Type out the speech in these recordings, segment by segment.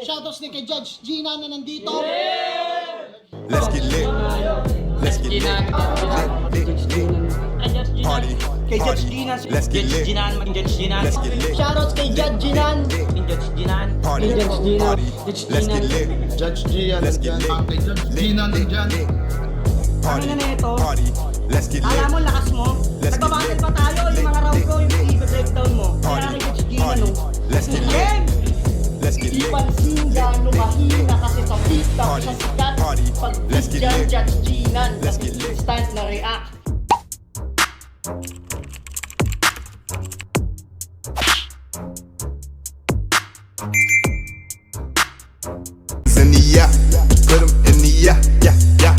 Shoutouts din kay Judge Gina na nandito. Let's get lit. Let's get lit. Party. Kay Judge Gina. Let's get lit. Let's get lit. Shoutouts kay Judge Ginan. Party. Party. Let's get lit. Judge Gian, Let's get lit. Judge Gina nandyan. Party. Ano na ito? Party. Let's get lit. Alam mo, lakas mo. Let's get Nagbabattle lit. pa tayo. Yung mga round ko, yung i-breakdown mo. Kaya Party. kay Judge Gina, Party. no? Let's get lit. Game! Let's get Di lit. pansin gano'ng mahina kasi sa TikTok Party. sa sikat. Party. Pag Let's get dyan, lit. Judge Ginan. Let's get lit. Instant na react. In the yeah, put 'em in the yeah, yeah, yeah.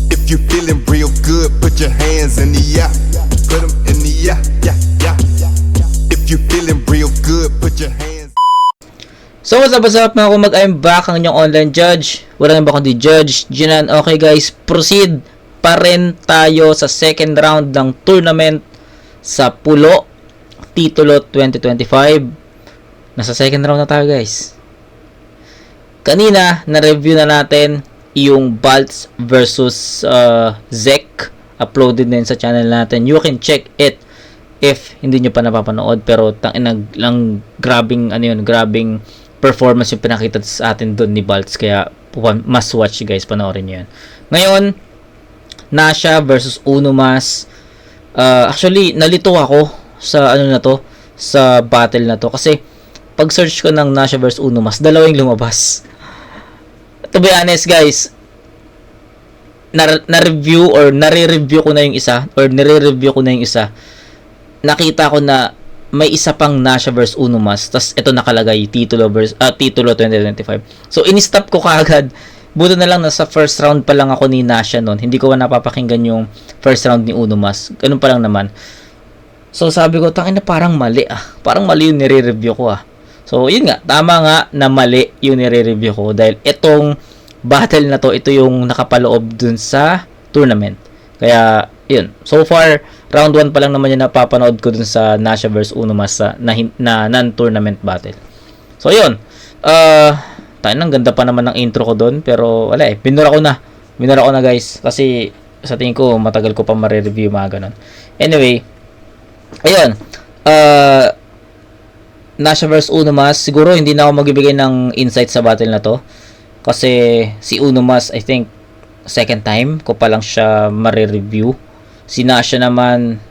If you feeling real good, put your hands in the yeah, put 'em in the yeah, yeah, yeah. If you feeling real good, put your hands. So what's up mga kumag, I'm back ang inyong online judge. Wala nang ba kundi Judge Ginan. Okay guys, proceed pa rin tayo sa second round ng tournament sa Pulo Titulo 2025. Nasa second round na tayo guys. Kanina, na-review na natin yung Baltz versus Zek. Uploaded na yun sa channel natin. You can check it if hindi nyo pa napapanood. Pero lang grabing performance yung pinakita sa atin doon ni Baltz. Kaya must watch guys, panoorin nyo yan. Ngayon, Nasha versus Unomas. Actually, nalito ako sa sa battle na to. Kasi pag search ko ng Nasha versus Unomas, dalawa yung lumabas. To be honest guys, na-review or nare-review ko na yung isa or nire-review ko na yung isa. Nakita ko na may isa pang Nasha versus Unomas, tas ito nakalagay Titulo 2025. So in-stop ko kaagad. Buto na lang nasa first round pa lang ako ni Nasha noon. Hindi ko napapakinggan yung first round ni Unomas. Ganun pa lang naman. So sabi ko, tangina parang mali ah. Parang mali yung nire-review ko ah. So, yun nga, tama nga na mali yung nire-review ko dahil itong battle na to, ito yung nakapaloob dun sa tournament. Kaya, yun. So far, round 1 pa lang naman yung napapanood ko dun sa Nasha vs. Unomas na non-tournament battle. So, yun. Ang ganda pa naman ng intro ko dun, pero wala eh. Binura ko na guys. Kasi, sa tingin ko, matagal ko pa ma-review mga ganun. Anyway, ayun. Nasha vs. Unomas, siguro hindi na ako magbibigay ng insight sa battle na to. Kasi si Unomas, I think, second time ko pa lang siya mare-review. Si Nasha naman,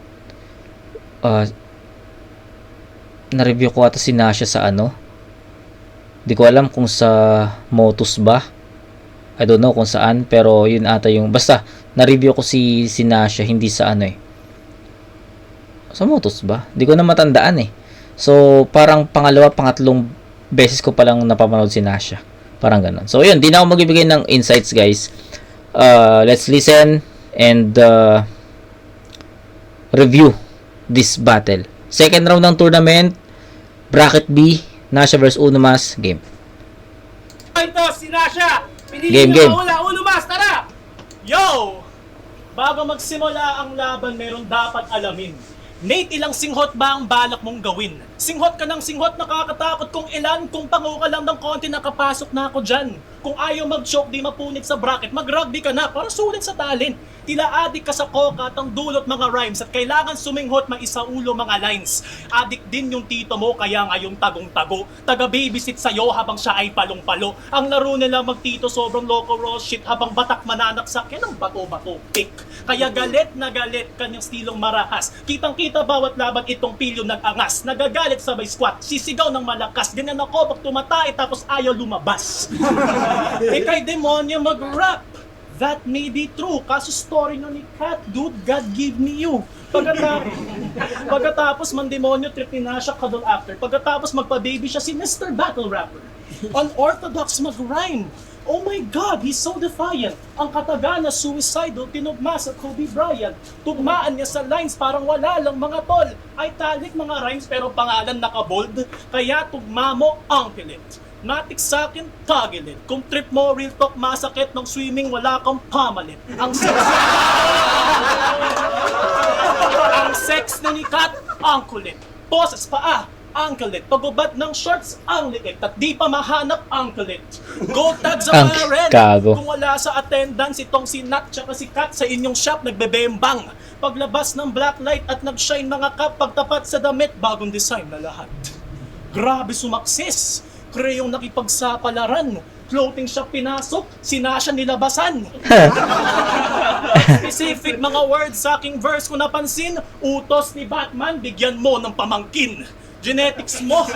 na-review ko ata si Nasha sa ano. Hindi ko alam kung sa Motus ba. I don't know kung saan, pero yun ata yung, basta, na-review ko si Nasha, hindi sa ano eh. Sa Motus ba? Hindi ko na matandaan eh. So, parang pangatlong beses ko palang napapanood si Nasha. Parang ganun. So, yun. Di na ako magbibigay ng insights, guys. Let's listen and review this battle. Second round ng tournament. Bracket B. Nasha vs. Unomas. Game. Ito, si Nasha! Game. Pinili nyo mahula, Unomas, tara! Yo! Bago magsimula ang laban, meron dapat alamin. Nate, ilang singhot ba ang balak mong gawin? Singhot ka ng singhot, nakakatakot kung ilan. Kung pango ka lang ng konti, nakapasok na ako dyan. Kung ayaw mag-choke, di mapunit sa bracket, mag-rugby ka na para sulit sa talent. Tila adik ka sa coca at ang dulot mga rhymes at kailangan suminghot maisaulo mga lines. Adik din yung tito mo kaya ngayong tagong-tago. Taga-babysit sa'yo habang siya ay palong-palo. Ang laro nila magtito sobrang loco raw shit habang batak mananaksak yan ang bato-bato pick. Kaya galit na galit kanyang stilong marahas. Kitang-kita bawat laban itong pilyo nag-angas. Nagagalit sabay squat, sisigaw ng malakas. Ganyan ako pag tumatay tapos ayaw lumabas. Kay demonyo mag-rap. That may be true. Kaso story nyo ni Kat, dude, God give me you. Pagkatapos mandemonyo trip ni Nasha cuddle after. Pagkatapos magpa-baby siya si Mr. Battle Rapper. Unorthodox mag-rhyme. Oh my God, he's so defiant. Ang katagana suicidal, tinugma sa Kobe Bryant. Tugmaan niya sa lines, parang wala lang mga tol. Italic mga rhymes pero pangalan nakabold. Kaya tugma mo ang pilit. Matik sa'kin, tagilid. Kung trip mo, real talk, masakit ng swimming, wala kang pamalit. Ang sex na ni Kat, ang kulit. Boses paa, anklet. Pagubad ng shorts, ang liit. At di pa mahanap anklet. Go tag sa Ang parent. gago. Kung wala sa attendance, itong si Nat tsaka si Kat sa inyong shop nagbebembang. Paglabas ng black light at nag-shine mga kap, pagtapat sa damit, bagong design na lahat. Grabe sumaksis. Kreyong nakipagsapalaran. Clothing shop pinasok, sinasya nilabasan. Specific mga words sa aking verse ko napansin, utos ni Batman, bigyan mo ng pamangkin. Genetics mo,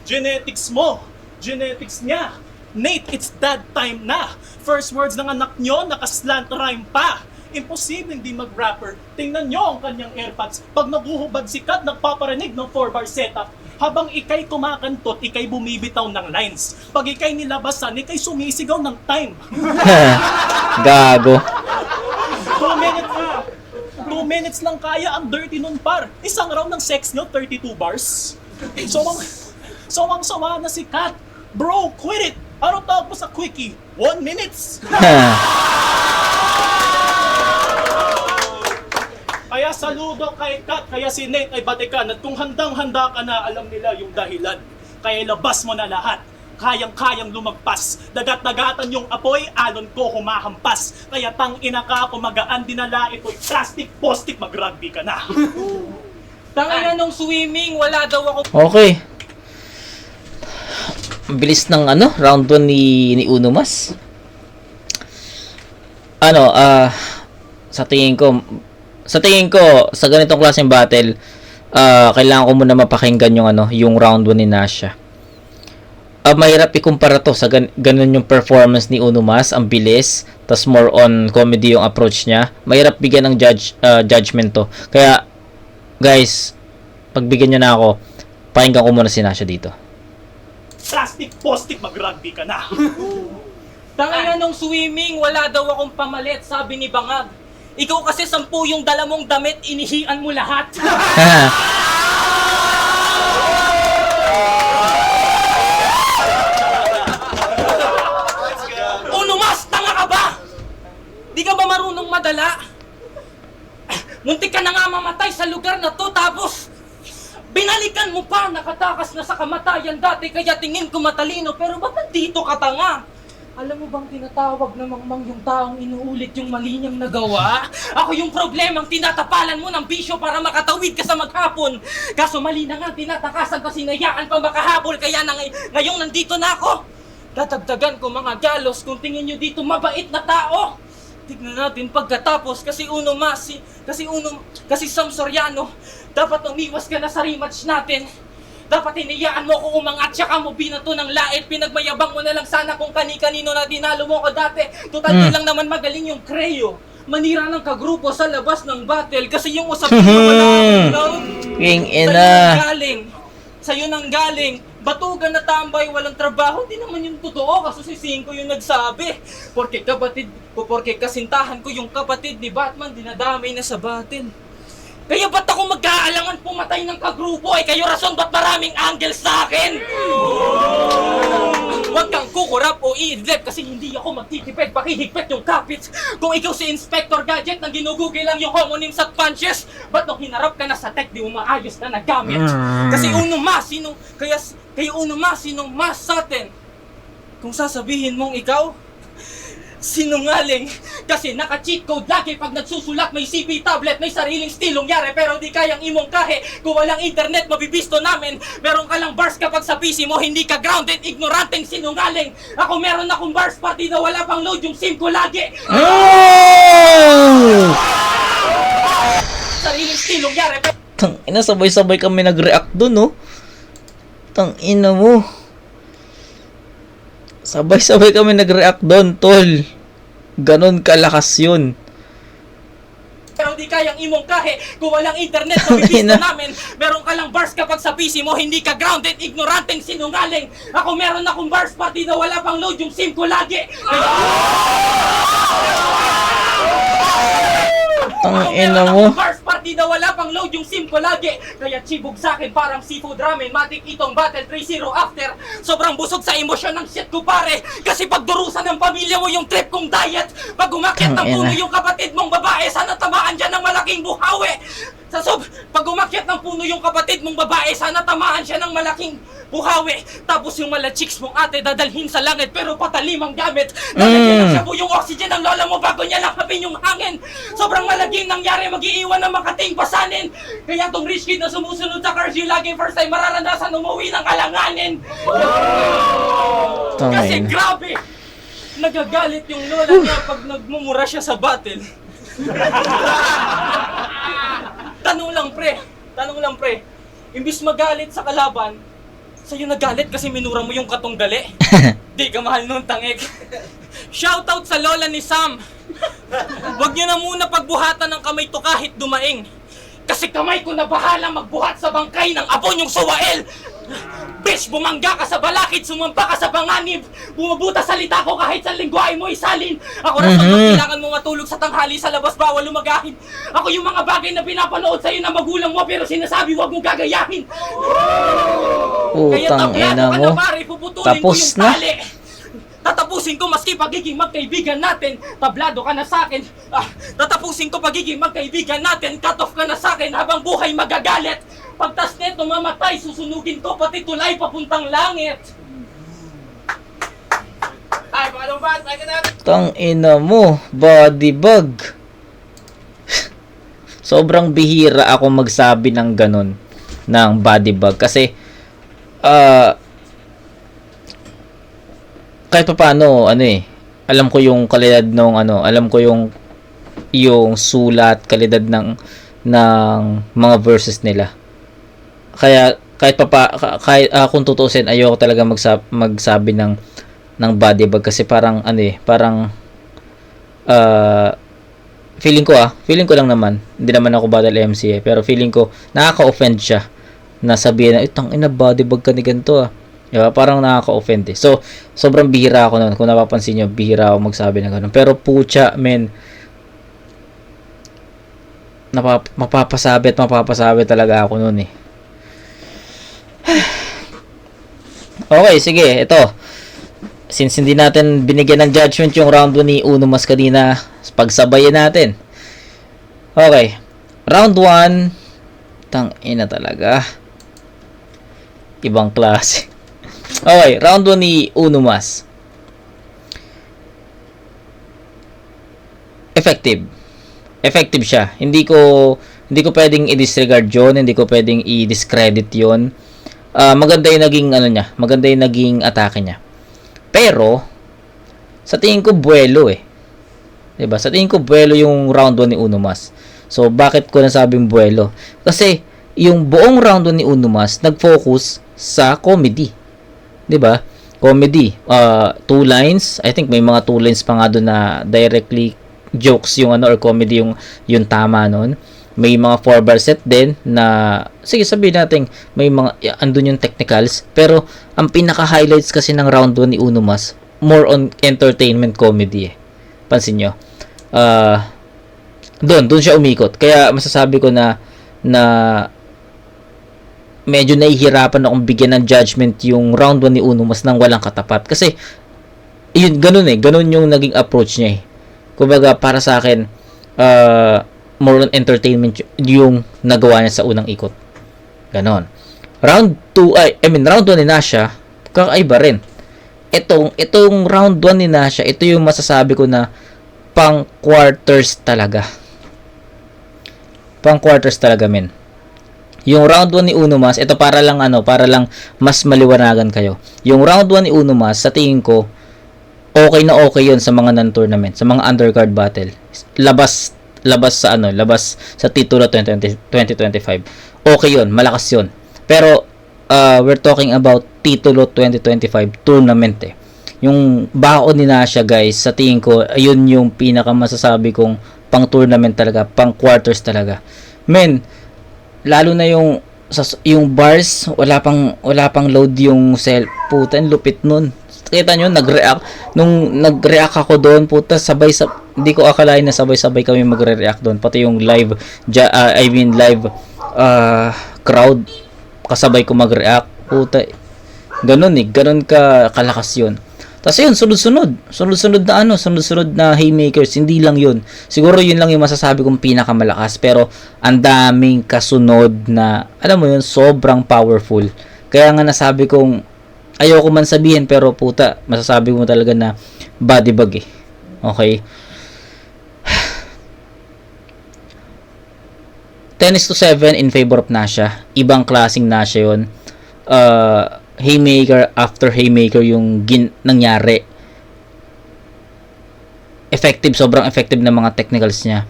genetics mo, genetics niya. Nate, it's that time na. First words ng anak nyo, nakaslant rhyme pa. Imposible hindi mag-rapper. Tingnan nyo ang kanyang airpods. Pag naguhubad si Kat, nagpaparinig ng 4-bar setup. Habang ikay kumakantot, ikay bumibitaw ng lines. Pag ikay nilabasan, ikay sumisigaw ng time. Gago. 2 minutes na. 2 minutes lang kaya ang dirty nun par. Isang round ng sex nyo, 32 bars. Sawang-sawa na si Kat. Bro, quit it! Ano tawag mo sa quickie? 1 minutes! Kaya saludo kay Kat, kaya si Nate ay batikan. At kung handang-handa ka na, alam nila yung dahilan. Kaya labas mo na lahat. Kayang-kayang lumagpas. Dagat-dagatan yung apoy, alon ko humahampas. Kaya tang ina ka, kumagaan dinala ito'y plastic, postic, mag-rugby ka na. Tangina nung swimming, wala daw ako. Okay. Ang bilis ng round 1 ni Unumas. Sa tingin ko, sa ganitong klaseng battle, kailangan ko muna mapakinggan yung round 1 ni Nasha. Mahirap ikumpara to sa ganun yung performance ni Unumas, ang bilis, tas more on comedy yung approach niya. Mahirap bigyan ng judgment to. Kaya, guys, pagbigyan nyo na ako, pakinggan ko muna si Nasha dito. Plastic, postic, mag-rugby ka na. Tangina nung swimming, wala daw akong pamalit, sabi ni Bangag. Ikaw kasi 10 yung dala mong damit, inihian mo lahat. Unumas, tanga ka ba? Di ka ba marunong madala? Muntik ka na nga mamatay sa lugar na to, tapos binalikan mo pa, nakatakas na sa kamatayan dati, kaya tingin ko matalino, pero ba't nandito ka tanga? Alam mo bang tinatawag na mangmang yung taong inuulit yung mali niyang nagawa? Ako yung problemang tinatapalan mo ng bisyo para makatawid ka sa maghapon. Kaso mali na nga, tinatakasan pa sinayaan pa makahabol, kaya na ngayong nandito na ako. Tatagdagan ko mga galos kung tingin nyo dito mabait na tao. Tignan natin pagkatapos kasi Sam Soriano, dapat umiwas ka na sa rematch natin. Dapat hinayaan mo ko umangat, tsaka mo binato ng lait. Pinagmayabang mo na lang sana kung kani-kanino na dinalo mo ko dati. Total lang naman magaling yung Creo. Manira ng kagrupo sa labas ng battle kasi yung usapin mo wala akong ground. King Sa'yo ina. nang galing. Sa'yo nang galing. Batugan na tambay, walang trabaho. Di naman yung totoo kasi si Cinco yung nagsabi. Porque kasintahan ko yung kapatid ni Batman dinadamay na sa battle. Kaya ba't ako mag-aalangan pumatay ng kagrupo? Kayo rason ba't maraming angles sa akin? Huwag kang kukurap o i-idlip kasi hindi ako magtitipid, pakihigpit yung kapits. Kung ikaw si Inspector Gadget na ginugugil lang yung homonyms at punches, ba't nung hinarap ka na sa tech di umaayos na nagamit? Kasi uno mas, sinong mas sa atin? Kung sasabihin mong ikaw, sinungaling. Kasi naka-cheat code lagi pag nagsusulat, may CP tablet, may sariling stilong yare, pero di kayang imong kahe. Kung walang internet, mabibisto namin. Meron ka lang bars kapag sa PC mo, hindi ka grounded, ignoranteng sinungaling. Ako meron akong bars, pati na wala pang load yung SIM ko lagi. Sariling stilong yare, pero Tang ina, sabay-sabay kami nag-react dun, no? Tang ina mo. Sabay-sabay kami nag-react doon, tol. Ganon kalakas yun. pero di kayang imong kahe. Kung walang internet, mabibisto namin. Meron ka lang bars kapag sa PC mo, hindi ka grounded, ignoranteng sinungaling. Ako meron akong bars, pati na wala pang load yung SIM ko lagi. Ang ina mo. Bars, party na wala pang load yung SIM ko lagi. Kaya chibog sa akin parang seafood ramen. Matik itong battle 3-0 after. Sobrang busog sa emosyon ng shit ko pare. Kasi pagdurusan ng pamilya mo yung trip kong diet. Pag umakyat ng puno yung kapatid mong babae, sana tamaan dyan ng malaking buhawi. Pag umakyat ng puno yung kapatid mong babae, sana tamaan siya ng malaking buhawi. Tapos yung mala chicks mong ate dadalhin sa langit pero patalim ang gamit. Lalagyan ng shabu yung oxygen ng lola mo bago niya lakapin yung hangin. Sobrang malaging nangyari, mag-iiwan ng makating pasanin. Kaya tong rich kid na sumusunod sa curfew, lagi first time mararanasan umuwi ng alanganin. Kasi Tangin. grabe, nagagalit yung lola niya pag nagmumura siya sa battle. Tanong lang pre, imbis magalit sa kalaban, sa'yo nagalit kasi minura mo yung katunggali. Di ka mahal nun, tangik. Shoutout sa lola ni Sam. Huwag niyo na muna pagbuhatan ng kamay to kahit dumaing. Kasi kamay ko na bahala magbuhat sa bangkay ng abon yung suwael. Bitch, bumangga ka sa balakid, sumampa ka sa panganib. Bumubuta salita ko kahit sa lingwahe mo isalin. Ako na pag kailangan mo matulog sa tanghali sa labas, bawal lumagahin. Ako yung mga bagay na pinapanood sa'yo ng magulang mo pero sinasabi huwag mong gagayahin. Kaya Putang takyado ina ka mo. na pare, puputulin ko Tapos yung na. tali. Tatapusin ko maski pagiging magkaibigan natin. Tablado ka na sa'kin. Tatapusin ko pagiging magkaibigan natin. Cut off ka na sa'kin habang buhay magagalit. Pagtas neto mamatay, susunugin ko pati tulay papuntang langit. Ay, mga lumbat, ay ka natin. Tang ina mo, body bag. Sobrang bihira ako magsabi ng ganun ng body bag kasi kahit pa paano alam ko yung kalidad ng alam ko yung sulat, kalidad ng mga verses nila. Kaya kahit kung tutuusin ayoko talaga magsabi ng body bag kasi parang feeling ko lang naman, hindi naman ako battle MC pero feeling ko nakaka-offend siya na sabihin na itang ina body bag ka ni ganito diba? Parang nakaka-offend So sobrang bihira ako noon, kung napapansin nyo bihira ako magsabi ng ganun, pero pucha men mapapasabi talaga ako noon Okay, sige, ito. Since hindi natin binigyan ng judgment yung round 1 ni Uno Mas kanina, pagsabayan natin. Okay. Round 1. Tang ina talaga. Ibang klase. Okay, round 1 ni Uno Mas. Effective siya. Hindi ko pwedeng i-disregard 'yon, hindi ko pwedeng i-discredit 'yon. Maganda yung naging atake niya. Pero sa tingin ko buwelo 'di ba? Sa tingin ko buwelo yung round 1 ni Uno Mas. So bakit ko nasabing buwelo? Kasi yung buong round 1 ni Uno Mas nag-focus sa comedy. 'Di ba? Comedy. 2 lines, I think may mga 2 lines pa nga doon na directly jokes yung or comedy yung tama noon. May mga 4-bar set din na sige sabihin natin may mga andun yung technicals pero ang pinaka-highlights kasi ng round 1 ni Uno Mas more on entertainment comedy Pansin nyo. Doon siya umikot. Kaya masasabi ko na medyo nahihirapan akong bigyan ng judgment yung round 1 ni Uno Mas nang walang katapat. Kasi yun, ganun yung naging approach niya Kumbaga para sa akin more on entertainment yung nagawa niya sa unang ikot. Ganon. Round 1 ni Nasha, kakaiba rin. Itong round 1 ni Nasha, ito yung masasabi ko na pang quarters talaga. Pang quarters talaga, men. Yung round 1 ni Uno Mas, ito para lang mas maliwanagan kayo. Yung round 1 ni Uno Mas, sa tingin ko, okay na okay yun sa mga non-tournament, sa mga undercard battle. Labas sa titulo 2025. Okay yun, malakas yun. Pero we're talking about titulo 2025 tournament Yung baon ni Nasha, guys, sa tingin ko, ayun yung pinakamasasabi kong pang tournament talaga, pang quarters talaga. Men, lalo na yung bars, wala pang load yung cell. Puta, lupit nun. Kita nyo, nung nag-react ako doon, puta, hindi ko akalain na sabay-sabay kami magre-react doon. Pati yung live crowd, kasabay ko mag-react. Puta, ganun ka kalakas yun. Tapos yun, sunod-sunod na haymakers, hindi lang yun. Siguro yun lang yung masasabi kong pinakamalakas, pero ang daming kasunod na, alam mo yun, sobrang powerful. Kaya nga nasabi kong, ayoko man sabihin, pero puta, masasabi mo talaga na body bag eh. Okay? 10-7 in favor of Nasha. Ibang klaseng Nasha yun. Haymaker after haymaker yung nangyari. Effective, sobrang effective na mga technicals niya.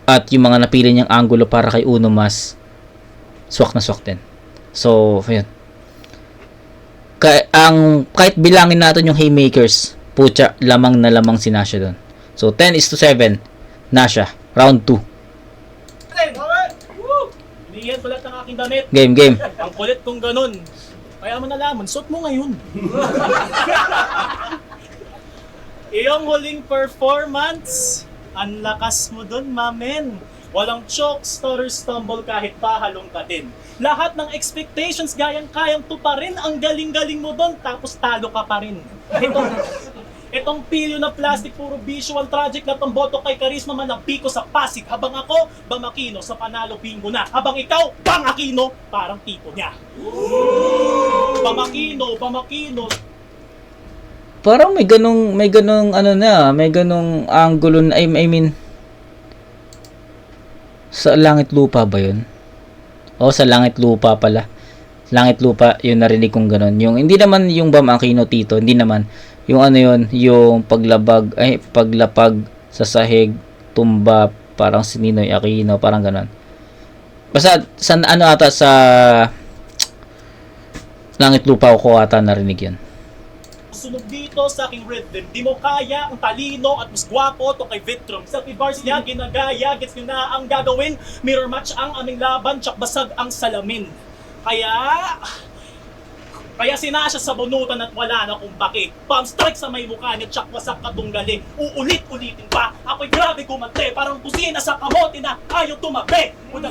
At yung mga napili niyang angulo para kay Uno Mas, swak na swak din. So, ayun. Kahit bilangin natin yung haymakers, putya, lamang na lamang si Nasha doon. So, 10-7, Nasha, round 2. Hinihiyan pala ng aking damit. Game. Ang kulit kong ganun. Kaya mo nalaman, suot mo ngayon. Iyong huling performance, ang lakas mo dun, mamen. Walang choke, stutter, stumble kahit pa halong ka din. Lahat ng expectations kayang tuparin. Ang galing-galing mo dun, tapos talo ka pa rin. Itong pilyo na plastic, puro visual tragic na boto kay Charisma manabiko sa Pasig. Habang ako, Bamakino sa panalo bingo na. Habang ikaw, Bangakino, parang tipo niya. Bamakino. Parang may ganung angulo na, I mean, sa langit lupa ba yun? O, sa langit lupa pala. Langit lupa, yung narinig kong ganun. Yung, hindi naman yung Bamakino Tito, hindi naman. Yung ano yun, yung paglapag sa sahig, tumba, parang si Ninoy Aquino, parang ganun. Basta, sa langit lupa ko ata narinig yun. Sunog dito sa aking rhythm. Di mo kaya ang talino at mas gwapo to kay Vitrum. Sa bars niya, ginagaya, gets nyo na ang gagawin. Mirror match ang aming laban, tsak basag ang salamin. Kaya sinasya sa bunutan at wala na kung paki. Palm strike sa may mukha niya, tsak wasak katunggali. Uulit-ulitin pa, ako'y grabe kumante. Parang kusina sa kamote na ayaw tumabi. With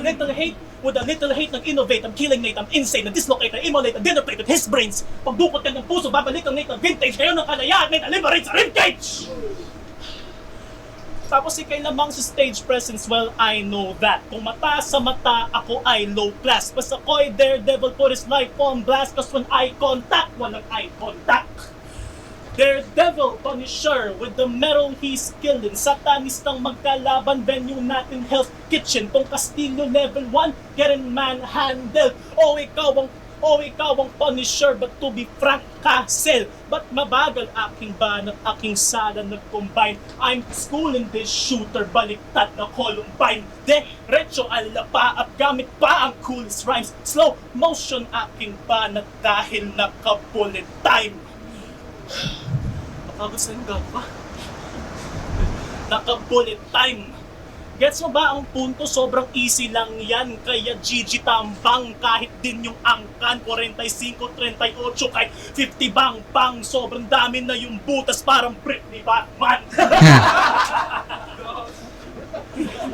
a little hate, nag-innovate. I'm killing Nate, I'm insane. Na-dislocate, na-immolate, na-dinner plate with his brains. Pagdukot ka ng puso, babalik ang Nate na vintage. Ngayon ang kalayaan, Nate, na-liberate sa ribcage! Tapos ikay lamang sa stage presence, well, I know that. Kung mata sa mata, ako ay low class. Basta ako'y daredevil, put his life on blast. Cause when eye contact, walang eye contact. Daredevil, Punisher, with the metal he's killing. Satanistang magkalaban, venue natin, Hell's Kitchen. Tong Castillo level 1, getting manhandled. Ikaw ang Punisher, but to be frank, Castle. Ba't mabagal aking banat, aking sala nag-combine? I'm schooling this shooter, baliktad na Columbine. Diretso alapa at gamit pa ang coolest rhymes. Slow motion aking banat dahil naka-bullet time. Makagod sa'yo, gapa. Naka-bullet time. Gets mo ba ang punto? Sobrang easy lang yan. Kaya GG tambang kahit din yung angkan 45, 38, kahit 50 bang. Sobrang dami na yung butas parang brick ni Batman.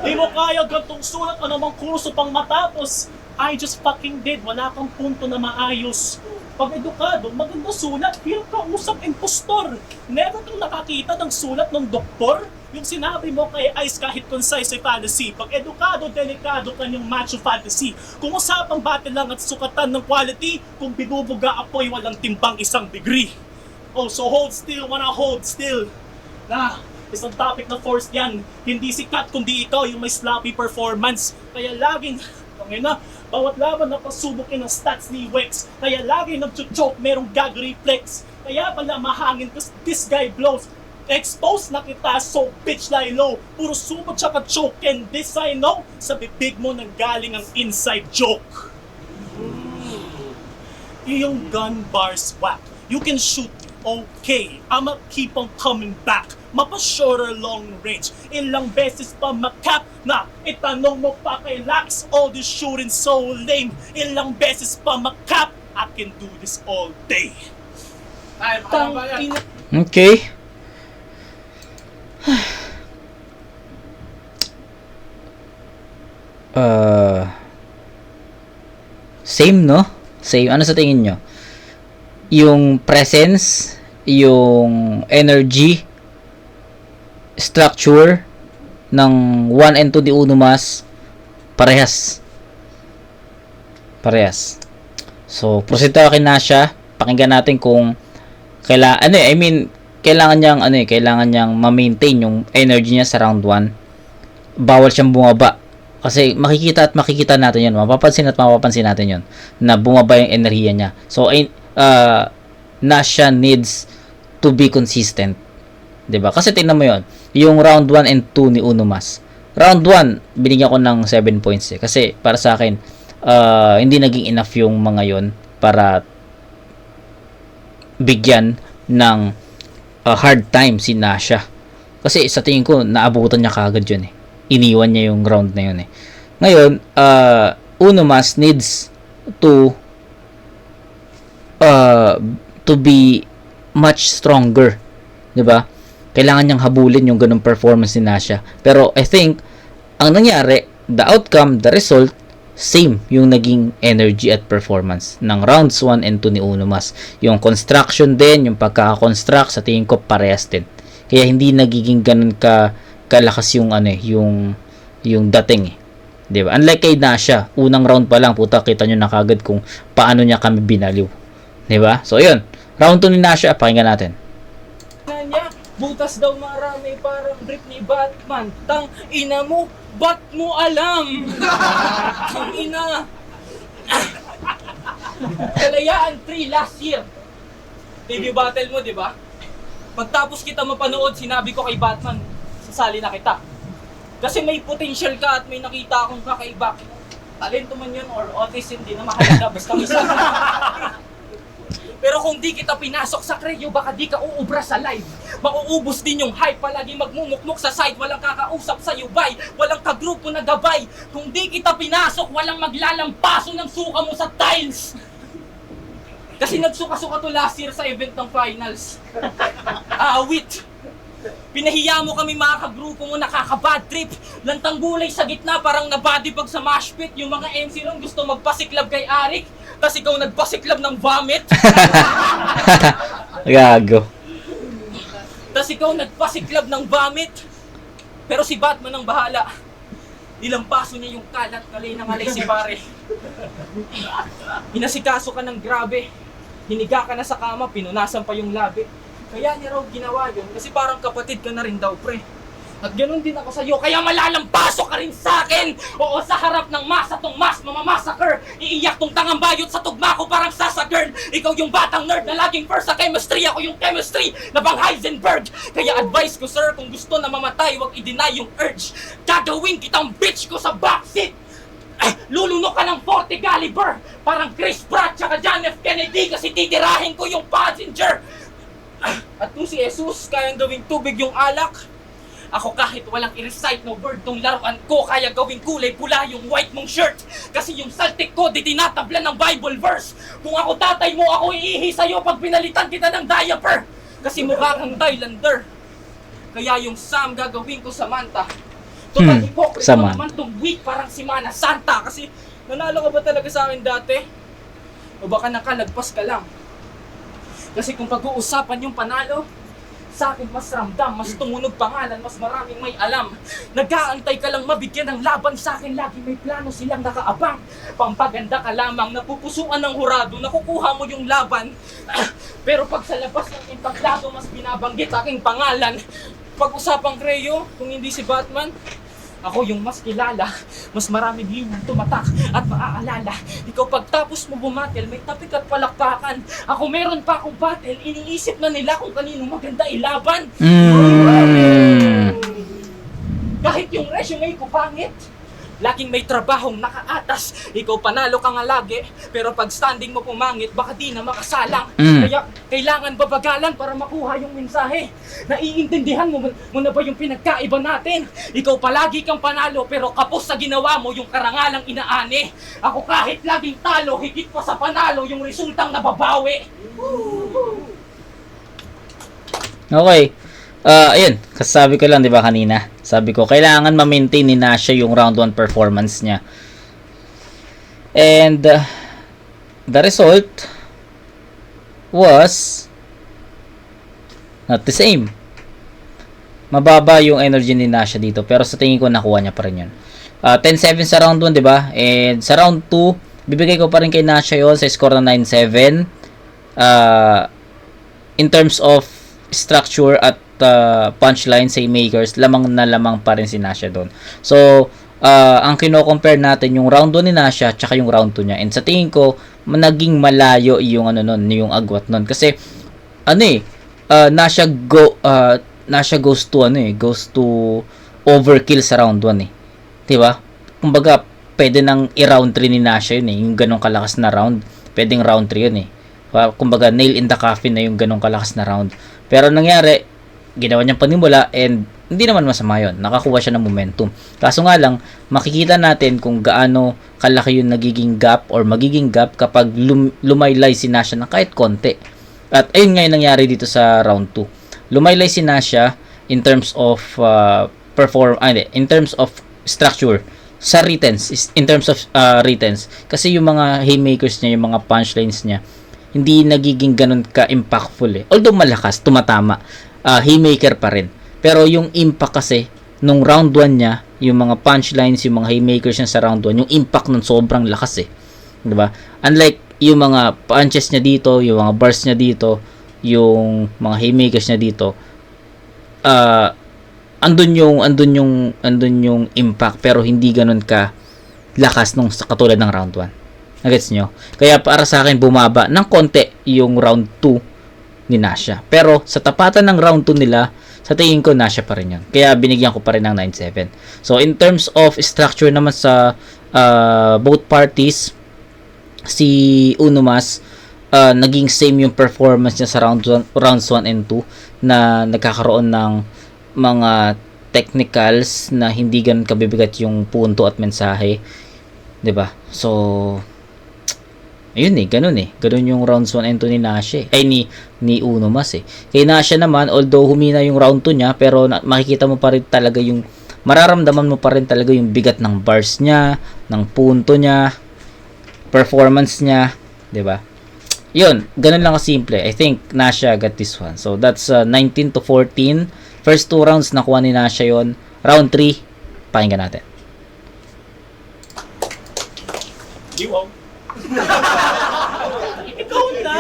Di mo kaya gantong sulat anumang kurso pang matapos. I just fucking did. Wala kang punto na maayos. Pag edukado, maganda sulat, hirap ka usap impostor. Never kang nakakita ng sulat ng doktor. Yung sinabi mo kay Ice kahit concise ay fantasy. Pag edukado, delikado kanyang macho fantasy. Kung usapang battle lang at sukatan ng quality, kung binubuga apoy walang timbang 1 degree. Oh, so hold still, wanna hold still. Isang topic na forced yan. Hindi sikat kundi ikaw yung may sloppy performance. Kaya laging, bawat laban na pasubukin ng stats ni Wex. Kaya laging nag-choke, merong gag reflex. Kaya pala mahangin, cause this guy blows. Expose na kita, so bitch lie low. Puro sumot siya ka-choke, and this I know. Sa bibig mo nanggaling ang inside joke. Iyong gun bars whack. You can shoot, okay. I'ma keep on coming back. Mapa-shorter long range. Ilang beses pa makap na itanong mo pa kay Lax. All this shooting so lame. Ilang beses pa makap. I can do this all day. Okay. Same, no? Same. Ano sa tingin nyo? Yung presence yung energy structure ng 1 and 2 ni Unumas parehas. So, proceed tayo kay Nasha. Pakinggan natin kung kailangan niyang ma-maintain yung energy niya sa round 1. Bawal siyang bumaba. Kasi makikita natin yun. Mapapansin natin yun. Na bumaba yung enerhiya niya. So, Nasha needs to be consistent. 'Di ba? Kasi tingnan mo yun. Yung round 1 and 2 ni Unumas. Round 1, binigyan ko ng 7 points eh. Kasi para sa akin, hindi naging enough yung mga yon para bigyan ng hard time si Nasha. Kasi sa tingin ko, naabutan niya kagad yun eh. Iniwan niya yung round na yun eh. Ngayon, Unumas needs to be much stronger. 'Di ba? Kailangan niyang habulin yung ganung performance ni Nasha. Pero I think ang nangyari, the outcome, the result, same yung naging energy at performance ng rounds 1 and 2 ni Unumas. Yung construction din, yung pagkaka-construct, sa tingin ko parehas din. Kaya hindi nagiging ganun kalakas yung yung dating eh. 'Di ba? Unlike kay Nasha, unang round pa lang, puta, kita nyo na kagad kung paano niya kami binaliw. 'Di ba? So, yun. Round 2 ni Nasha, pakinggan natin. Niya, butas daw marami parang brief ni Batman. Tang ina mo, ba't mo alam? Tang ina. Kalayaan 3 last year. TV battle mo, di ba? Pagtapos kita mapanood, sinabi ko kay Batman, sasali na kita. Kasi may potential ka at may nakita akong kakaiba. Talento man yun or autism, hindi na mahalaga. Basta may Pero kung di kita pinasok sa Creo, baka di ka uubra sa live. Mauubos din yung hype, palagi magmumukmuk sa side, walang kakausap sa yubay, walang kagrupo na gabay. Kung di kita pinasok, walang maglalampaso ng suka mo sa tiles. Kasi nagsuka-suka to last year sa event ng finals. Awit. Pinahiya mo kami mga kagrupo mo, nakaka-bad trip. Lantang gulay sa gitna, parang nabadibag sa mosh pit. Yung mga MC ron gusto magpasiklab kay Arik, tas ikaw nagpasiklab ng vomit. Gago. Tas ikaw nagpasiklab ng vomit. Pero si Batman ang bahala. Nilampaso niya yung kalat, kalay na ngalay si pare. Inasikaso ka ng grabe. Hiniga ka na sa kama, pinunasan pa yung labi. Kaya niya raw ginawa yun kasi parang kapatid ka na rin daw, pre. At ganun din ako sa'yo, kaya malalampaso ka rin sa'kin! Oo, sa harap ng masa tong mamamassacre! Iiyak tong tangang bayot sa tugma ko parang sasagirl! Ikaw yung batang nerd na laging first sa chemistry, ako yung chemistry na bang Heisenberg! Kaya advice ko, sir, kung gusto na mamatay, wag i-deny yung urge. Gagawin kitang bitch ko sa backseat! Lulunok ka ng 40 caliber! Parang Chris Pratt tsaka John F. Kennedy kasi titirahin ko yung passenger! At kung si Jesus kayang gawing tubig yung alak, ako kahit walang i-recite no word tong laruan ko, kaya gawing kulay pula yung white mong shirt. Kasi yung saltik ko, di tinatablan ng Bible verse. Kung ako tatay mo, ako iihi sa'yo pag pinalitan kita ng diaper. Kasi mukha kang Thailander. Kaya yung Sam gagawin ko Samantha. Total hypocrite mo naman tong week parang si Mana Santa. Kasi nanalo ka ba talaga sa akin dati? O baka nakalagpas ka lang? Kasi kung pag-uusapan yung panalo, sa akin mas ramdam, mas tumunog pangalan, mas maraming may alam. Nag-aantay ka lang mabigyan ng laban, sa akin lagi may plano silang nakaabang. Pampaganda ka lamang, napupusuan ng hurado, nakukuha mo yung laban. Pero pag sa labas ng entablado, mas binabanggit aking pangalan. Pag-usapang Creo, kung hindi si Batman, ako yung mas kilala, mas maraming limang tumatak at maaalala. Ikaw pagtapos mo bumatel, may tapik at palakpakan. Ako meron pa akong battle, iniisip na nila kung kanino maganda ilaban. Kahit yung resume ko pangit, laging may trabahong nakaatas. Ikaw panalo ka nga lagi, pero pag standing mo pumangit, baka di na makasalang. Kaya kailangan babagalan para makuha yung mensahe. Naiintindihan mo na ba yung pinagkaiba natin? Ikaw palagi kang panalo, pero kapos sa ginawa mo yung karangalang inaani. Ako kahit laging talo, higit pa sa panalo yung resultang nababawi. Okay. Ayun, kasabi ko lang 'di ba kanina. Sabi ko kailangan ma-maintain ni Nasha yung round 1 performance niya. And the result was Not the same. Mababa yung energy ni Nasha dito, pero sa tingin ko nakuha niya pa rin yun. 10-7 sa round 1, di ba? And sa round 2, bibigay ko pa rin kay Nasha yon sa score na 9-7. In terms of structure at punchline sa makers, lamang na lamang pa rin si Nasha doon. So, ang kino-compare natin yung round 1 ni Nasha tsaka yung round 2 niya. And sa tingin ko, naging malayo yung yung agwat nun. Kasi Nasha goes to overkill sa round 1 eh. 'Di ba? Kumbaga, pwede nang i-round 3 ni Nasha yun eh, yung ganong kalakas na round. Pwedeng round 3 yun eh. Kumbaga, nail in the coffin na yung ganong kalakas na round. Pero nangyari, ginawa niyang panimula and hindi naman masama yun. Nakakuha siya ng momentum. Kaso nga lang, makikita natin kung gaano kalaki yung nagiging gap or magiging gap kapag lumaylay si Nasha ng kahit konti. At ayun nga yung nangyari dito sa round 2. Lumaylay si Nasha in terms of in terms of structure sa returns, in terms of returns, kasi yung mga haymakers niya, yung mga punchlines niya hindi nagiging ganun ka-impactful eh. Although malakas, tumatama, haymaker pa rin. Pero yung impact kasi nung round 1 niya, yung mga punchlines, yung mga haymakers niya sa round 1, yung impact nun sobrang lakas eh. 'Di ba? Unlike yung mga punches niya dito, yung mga bars niya dito, yung mga haymakers niya dito, andun yung impact pero hindi ganun ka lakas nung katulad ng round 1. Nagets nyo? Kaya para sa akin bumaba ng konti yung round 2 ni Nasha. Pero sa tapatan ng round 2 nila, sa tingin ko Nasha pa rin yun. Kaya binigyan ko pa rin ng 9-7. So in terms of structure naman sa both parties, si Unomas, naging same yung performance niya sa rounds 1 and 2 na nagkakaroon ng mga technicals na hindi ganun kabibigat yung punto at mensahe, 'di ba? So ayun ganun yung rounds 1 and 2 ni Nasha ni Unomas eh. Kay Nasha naman, although humina yung round 2 niya, pero makikita mo pa rin talaga yung mararamdaman mo pa rin talaga yung bigat ng bars niya, ng punto niya, performance niya, 'di ba? Yun, ganun lang kasimple. I think Nasha got this one. So that's 19-14. First 2 rounds nakuha ni Nasha yon. Round 3, pakinggan natin. Ikaw na.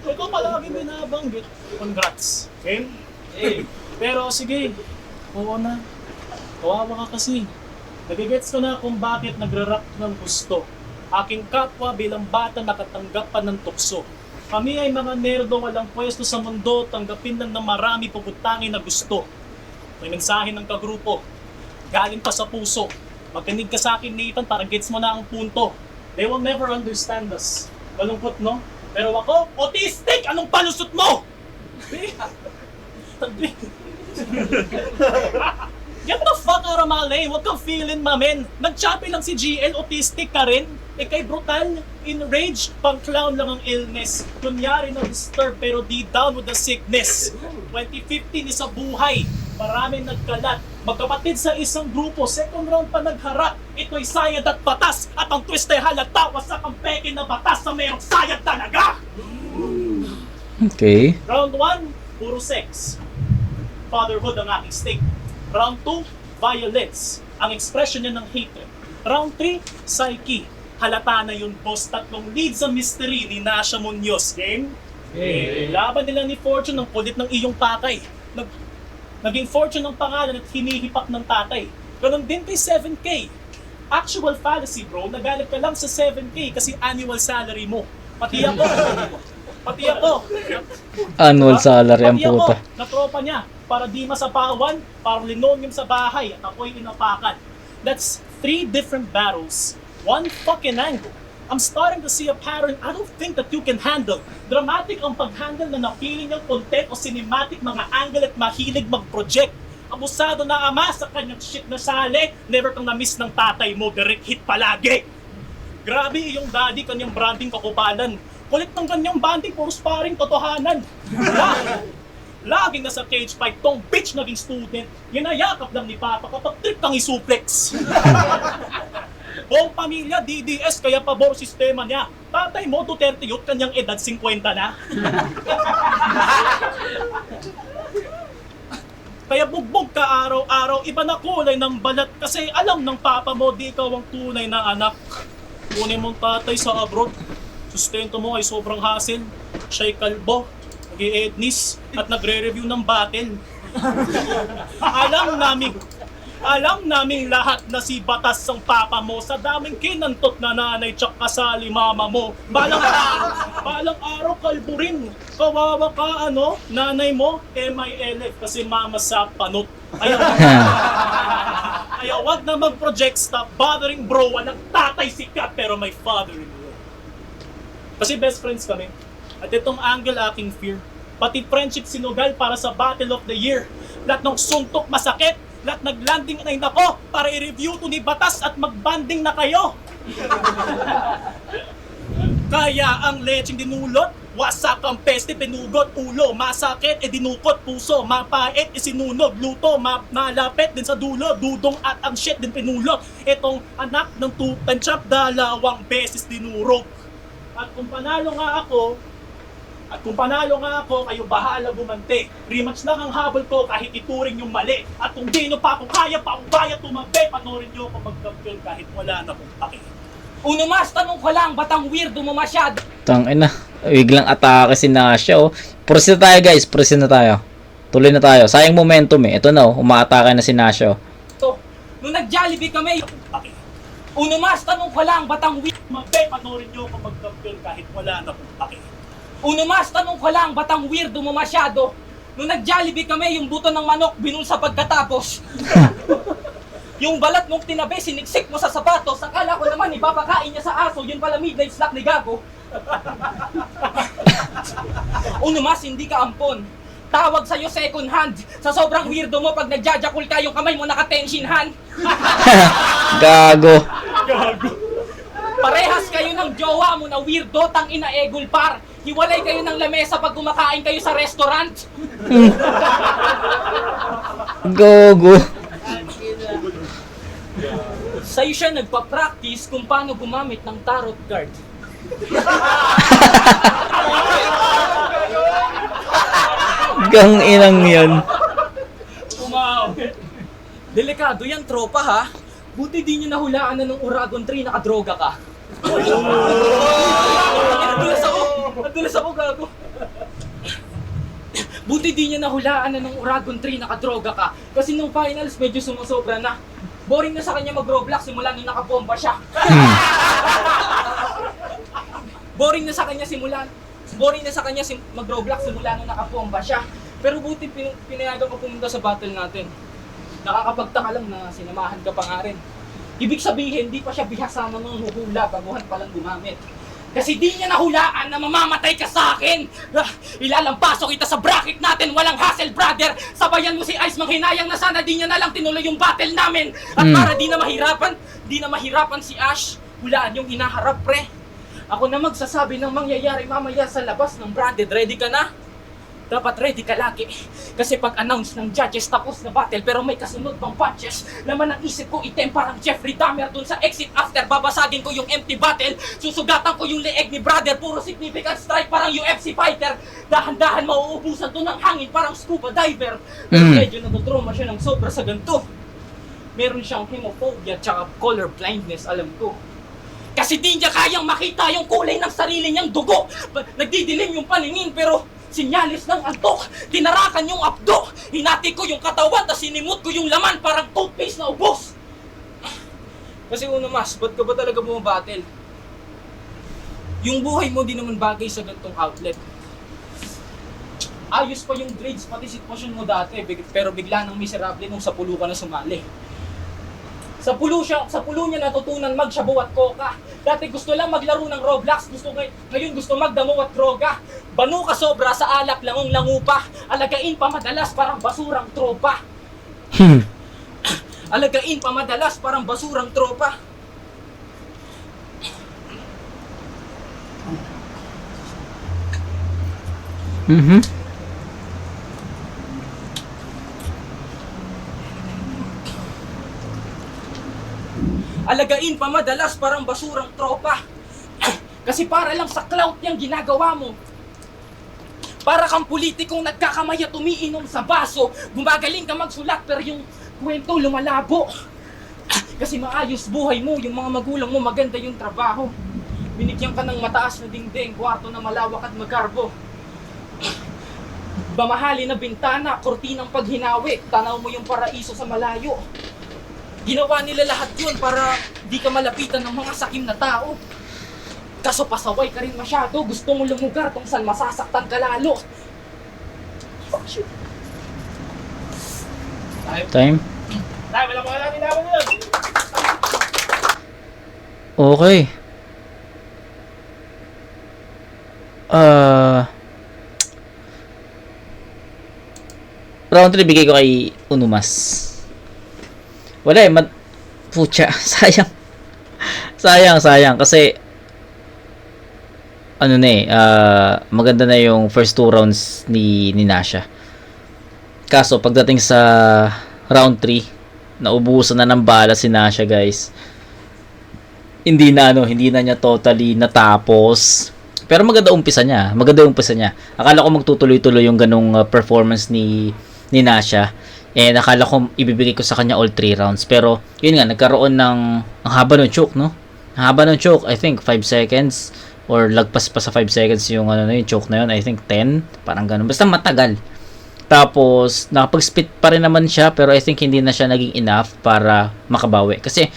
Ikaw palagi binabanggit. Congrats. Okay? Pero sige, oo na. Kawawa ka kasi. Nagigets ko na kung bakit nagra-rock ng gusto. Aking kapwa bilang bata nakatanggap pa ng tukso. Kami ay mga nerdo walang pwesto sa mundo, tanggapin lang ng marami puputangin na gusto. May mensahe ng kagrupo, galing pa sa puso. Magkinig ka sa akin, Nathan, para gets mo na ang punto. They will never understand us. Malungkot, no? Pero ako, autistic! Anong palusot mo? Get the fuck out of my lane! Huwag kang feeling, mamen! Nag-choppy lang si GL, autistic ka rin? Kay brutal, enraged, pang-clown lang ang illness. Kunyari na disturb pero di down with the sickness. 2015 is sa buhay, maraming nagkalat. Magkapatid sa isang grupo, second round pa nagharap. Ito'y sayad at batas, at ang twist ay halata sa kampeke na batas na mayroong sayad talaga! Okay. Round 1, puro sex. Fatherhood ang aking stake. Round 2, violence. Ang expression niya ng hatred. Round 3, psyche. Halata na yun, boss. 3 leads sa mystery ni Nasha Munoz. Game? Laban nila ni Fortune ng kulit ng iyong pakay. Naging Fortune ang pangalan at hinihipak ng tatay. Ganon din kay 7K. Actual fallacy, bro. Nagalit ka lang sa 7K kasi annual salary mo. Pati ako. Annual salary ang puta. Pati ako, na tropa niya. Para di masapawan, para linoleum sa bahay at ako'y inapakan. That's 3 different battles. 1 fucking angle. I'm starting to see a pattern I don't think that you can handle. Dramatic ang pag-handle na napili niyang content o cinematic mga angle at mahilig mag-project. Abusado na ama sa kanyang shit na sali. Never kang na-miss ng tatay mo, direct hit palagi. Grabe yung daddy, kanyang branding kakupalan. Kulit ng kanyang banding, puro sparring totohanan. Laging nasa cage fight, tong bitch naging student. Ginayakap lang ni Papa kapag trip kang isuplex. Buong pamilya, DDS, kaya pabor sistema niya. Tatay mo, Duterte yun, kanyang edad 50 na. Kaya bugbog ka araw-araw, iba na kulay ng balat. Kasi alam ng papa mo, di ikaw ang tunay na anak. Kunin mong tatay sa abroad. Sustento mo ay sobrang hassle. Siya'y kalbo, nag-i-ednis, at nagre-review ng battle. Alam namin lahat na si Batas ang papa mo sa daming kinantot na nanay tsak kasali mama mo. Balang araw kalbo rin. Kawawa ka nanay mo, MILF kasi mama sa panot. Ayaw wag na mag-project, stop bothering bro. Walang tatay sikat pero may father-in-law. Kasi best friends kami. At itong angle aking fear. Pati friendship sinugal para sa Battle of the Year. Lahat ng suntok masakit. Lahat naglanding ay nako para i-review to ni Batas at magbanding na kayo. Kaya ang lecheng dinulot, wasak ang peste, pinugot ulo, masakit, dinukot puso, mapait, isinunog, luto, malapit din sa dulo, dudong at ang shit din pinulot. Itong anak ng tutansyap, 2 beses dinurog. At kung panalo nga ako, kayo bahala bumante. Rematch lang ang habol ko kahit ituring yung mali. At kung di nyo pa ako kaya, paubaya tumabi, panoorin nyo ako mag-campion kahit wala na kong pake. Uno mas, tanong ko lang, ba't ang weirdo mo masyado? Tangina, biglang atake si Nasha, oh. Proceed na tayo, guys. Proceed na tayo. Tuloy na tayo. Sayang momentum, eh. Ito na, oh. Umaatake na si Nasha, oh. Nung nag-Jollibee kami, uno mas, tanong ko lang, ba't ang weirdo? Tumabi, panoorin nyo ako mag-campion kahit wala na kong pake. Uno mas, tanong ko lang, ba't ang weirdo mo masyado? Nung nag-Jollibee kami, yung buto ng manok, binun sa pagkatapos. Yung balat mong tinabi, siniksik mo sa sapatos. Akala ko naman, ipapakain niya sa aso, yun pala midnight snack ni Gago. Uno mas, hindi ka ampon. Tawag sa'yo second hand. Sa sobrang weirdo mo, pag nagjajakul ka, yung kamay mo naka-tension hand. Gago. Parehas kayo ng jowa mo na weirdo, tangina egul par. Hiwalay kayo ng lamesa pag kumakain kayo sa restaurant. Gogo. Sa'yo siya nagpa-practice kung paano gumamit ng tarot card. Gang inang yun. Delikado yan, tropa ha. Buti di nyo nahulaan na nung Uragon 3 nakadroga ka. Nadulas ako, gago. Buti di nyo nahulaan na nung Uragon 3 nakadroga ka. Kasi nung finals medyo sumusobra na. Boring na sa kanya mag-Roblox simula nung nakabomba siya. Boring na sa kanya mag-Roblox simula nung nakabomba siya. Pero buti pinayagan ko pumunta sa battle natin. Nakakapagtaka lang na sinamahan ka pa nga rin. Ibig sabihin, di pa siya bihasa na nung huhula, baguhan palang gumamit. Kasi di niya nahulaan na mamamatay ka sa akin! Ilalampasok kita sa bracket natin, walang hassle, brother! Sabayan mo si Ice, manghinayang na sana di niya nalang tinuloy yung battle namin! At para di na mahirapan si Ash, hulaan yung hinaharap, pre. Ako na magsasabi ng mangyayari mamaya sa labas ng branded. Ready ka na? Dapat ready ka lagi. Kasi pag-announce ng judges tapos na battle pero may kasunod pang patches, laman ang isip ko item parang Jeffrey Dahmer dun sa exit after. Babasagin ko yung empty battle, susugatan ko yung leeg ni brother, puro significant strike parang UFC fighter. Dahan-dahan mauubusan to ng hangin parang scuba diver. Medyo natutroma siya ng sobra sa ganito. Meron siyang hemophobia tsaka color blindness, alam ko. Kasi di niya kayang makita yung kulay ng sarili niyang dugo. Nagdidilim yung paningin pero sinyalis ng antok, tinarakan yung abdo, hinati ko yung katawan, tas sinimot ko yung laman, parang toothpaste na ubos. Kasi Uno Mas, ba't ka ba talaga bumabattle? Yung buhay mo di naman bagay sa gantong outlet. Ayos pa yung grades, pati sitwasyon mo dati, pero bigla nang miserable nung sa pulo ka na sumali. Sa pulo niya natutunan magshabu at coca. Dati gusto lang maglaro ng Roblox, ngayon gusto magdamo at droga. Banu ka sobra sa alak, langong-lango pa. Alagain pa madalas parang basurang tropa. Alagain pa madalas parang basurang tropa. Alagain pa madalas parang basurang tropa. Kasi para lang sa clout niyang ginagawa mo. Para kang politikong nagkakamay at umiinom sa baso. Gumagaling ka magsulat pero yung kwento lumalabo. Kasi maayos buhay mo, yung mga magulang mo maganda yung trabaho. Binigyan ka ng mataas na dingding, kwarto na malawak at magarbo. Bamahali na bintana, kortinang paghinawi, tanaw mo yung paraiso sa malayo. Ginawa nila lahat yun para di ka malapitan ng mga sakim na tao. Kaso pasaway ka rin masyado, gusto mo lumugar kung saan masasaktan ka lalo. Time. Tayo, wala mga natin naman yun. Okay. Round 3 bigay ko kay Unumas. Wala eh, pucha, sayang. Sayang kasi ano na eh, maganda na yung first 2 rounds ni Nasha. Kaso pagdating sa round 3, naubusan na ng bala si Nasha, guys. Hindi na niya totally natapos. Pero maganda umpisa niya. Akala ko magtutuloy-tuloy yung ganung performance ni Nasha. And akala ko ibibigay ko sa kanya all 3 rounds. Pero yun nga, nagkaroon ng ang haba ng choke, no? Ang haba ng choke, I think 5 seconds or lagpas pa sa 5 seconds yung yung choke na yun. I think 10, parang ganun. Basta matagal. Tapos nakapag-spit pa rin naman siya, pero I think hindi na siya naging enough para makabawi. Kasi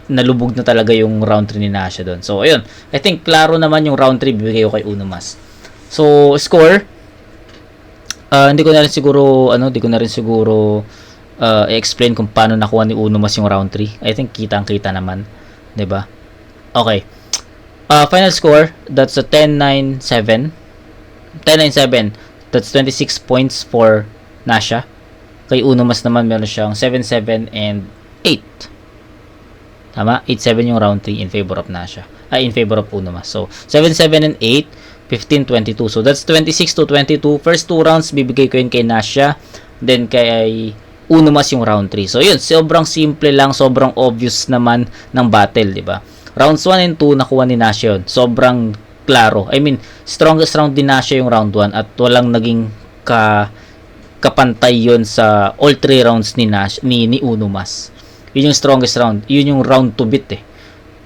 nalubog na talaga yung round 3 ni Nasha doon. So, ayun. I think klaro naman yung round 3 bibigay ko kay Unumas. So, score. Hindi ko na rin siguro i-explain kung paano nakuha ni Unumas yung round 3. I think kitang-kita naman. 'Di ba? Okay. Final score, that's a 10-9-7. 10-9-7. That's 26 points for Nasha. Kay Unumas naman meron siyang 7-7 and 8. Tama? 8-7 yung round 3 in favor of Nasha. In favor of Unumas. So, 7-7 and 8, 15-22. So, that's 26-22. First 2 rounds, bibigay ko yun kay Nasha. Then, kay Unumas yung round 3. So, yun. Sobrang simple lang. Sobrang obvious naman ng battle, di ba? Rounds 1 and 2, nakuha ni Nasha yun. Sobrang klaro. I mean, strongest round din Nasha yung round 1 at walang naging kapantay yun sa all 3 rounds ni Unumas. Yun yung strongest round. Yun yung round to beat eh.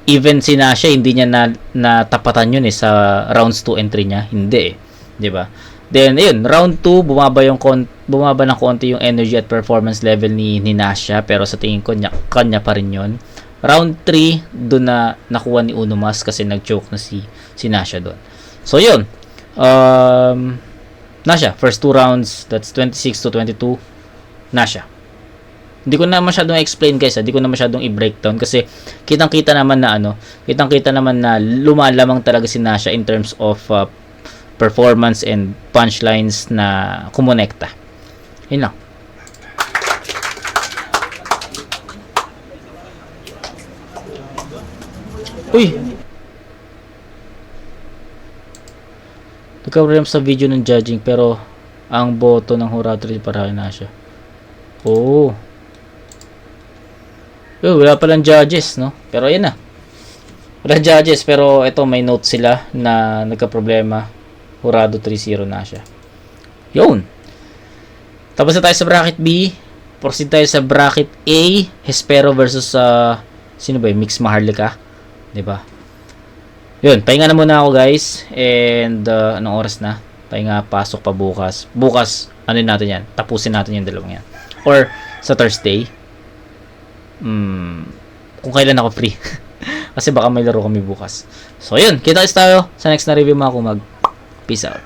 Even si Nasha, hindi niya natapatan yun eh sa rounds 2 and 3 niya. Hindi eh. Diba? Then, ayun, round 2, bumaba ng konti yung energy at performance level ni Nasha. Pero sa tingin ko, kanya pa rin yun. Round 3, doon na nakuha ni Unumas kasi nag-choke na si Nasha doon. So, yun. Nasha, first 2 rounds, that's 26-22. Nasha. Hindi ko na masyadong explain, guys. Hindi ko na masyadong i-breakdown kasi kitang-kita naman na lumalamang talaga si Nasha in terms of performance and punchlines na kumonekta. Yun lang. Uy! Nagka-problem sa video ng judging pero ang boto ng Horatri para kay Nasha. Oh. Wala palang judges, no? Pero ayun na. Wala judges, pero ito may note sila na nagka-problema. Horado 3-0 na siya. Yun. Tapos na tayo sa bracket B. Proceed tayo sa bracket A. Hespero versus sino ba yun? Mix Maharlika. Diba? Yun. Pahinga na muna ako, guys. And anong oras na? Pahinga, pasok pa bukas. Bukas, ano natin yan? Tapusin natin yung dalawang yan. Or sa Thursday. Kung kailan ako free. Kasi baka may laro kami bukas. So, yun. Kita tayo sa next na review mga kumag. Peace out.